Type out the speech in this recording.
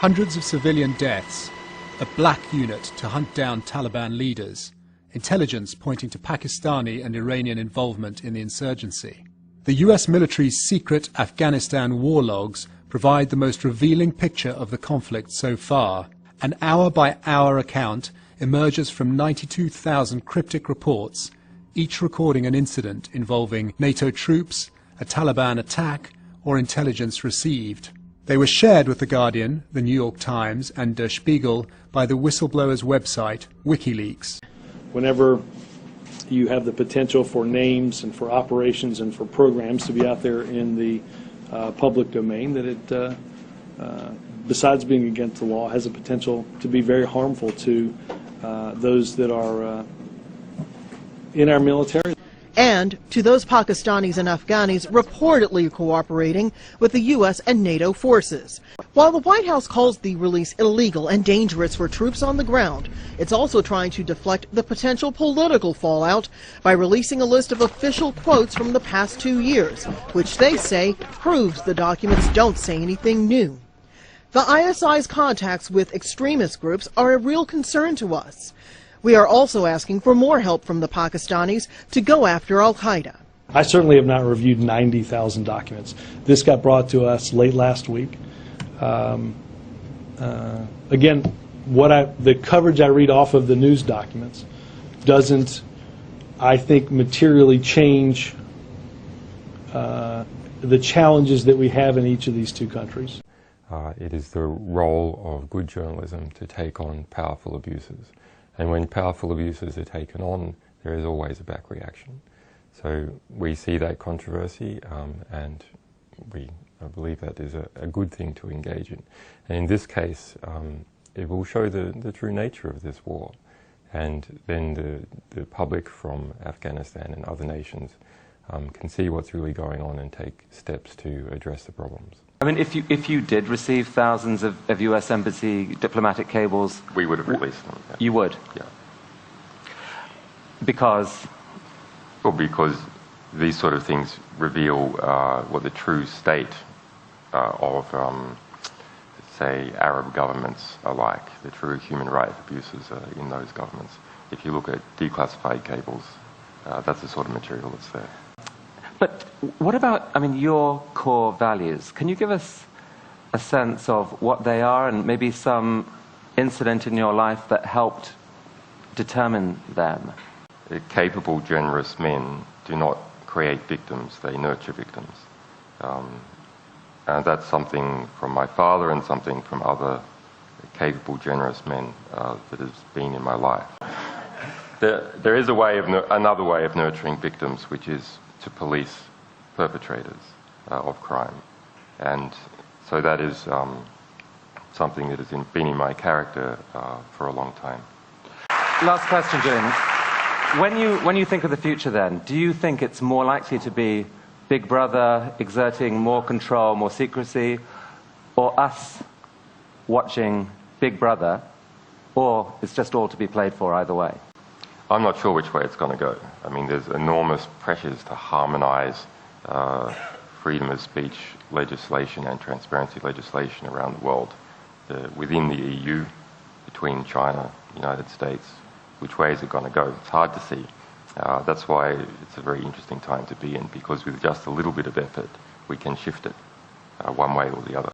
Hundreds of civilian deaths, a black unit to hunt down Taliban leaders, intelligence pointing to Pakistani and Iranian involvement in the insurgency. The US military's secret Afghanistan war logs provide the most revealing picture of the conflict so far. An hour-by-hour account emerges from 92,000 cryptic reports, each recording an incident involving NATO troops, a Taliban attack, or intelligence received. They were shared with The Guardian, The New York Times, and Der Spiegel by the whistleblower's website, Wikileaks. Whenever you have the potential for names and for operations and for programs to be out there in the public domain, that it, besides being against the law, has a potential to be very harmful to those that are in our military. And to those Pakistanis and Afghanis reportedly cooperating with the U.S. and NATO forces. While the White House calls the release illegal and dangerous for troops on the ground, it's also trying to deflect the potential political fallout by releasing a list of official quotes from the past 2 years, which they say proves the documents don't say anything new. The ISI's contacts with extremist groups are a real concern to us. We are also asking for more help from the Pakistanis to go after al-Qaeda. I certainly have not reviewed 90,000 documents. This got brought to us late last week. Again, the coverage I read off of the news documents doesn't, I think, materially change the challenges that we have in each of these two countries. It is the role of good journalism to take on powerful abuses. And when powerful abuses are taken on, there is always a back reaction. So we see that controversy, and I believe that is a good thing to engage in. And in this case, it will show the true nature of this war. And then the public from Afghanistan and other nations can see what's really going on and take steps to address the problems. I mean, if you did receive thousands of U.S. Embassy diplomatic cables... We would have released them. Yeah. You would? Yeah. Because? Well, because these sort of things reveal what the true state of, say, Arab governments are like, the true human rights abuses in those governments. If you look at declassified cables, that's the sort of material that's there. But what about, I mean, your core values? Can you give us a sense of what they are and maybe some incident in your life that helped determine them? Capable, generous men do not create victims, they nurture victims. And that's something from my father and something from other capable, generous men that has been in my life. There is another way of nurturing victims, which is to police perpetrators of crime. And so that is something that has been in my character for a long time. Last question, Julian. When you think of the future then, do you think it's more likely to be Big Brother exerting more control, more secrecy, or us watching Big Brother, or it's just all to be played for either way? I'm not sure which way it's going to go. I mean, there's enormous pressures to harmonize freedom of speech legislation and transparency legislation around the world. Within the EU, between China, the United States, which way is it going to go? It's hard to see. That's why it's a very interesting time to be in, because with just a little bit of effort, we can shift it one way or the other.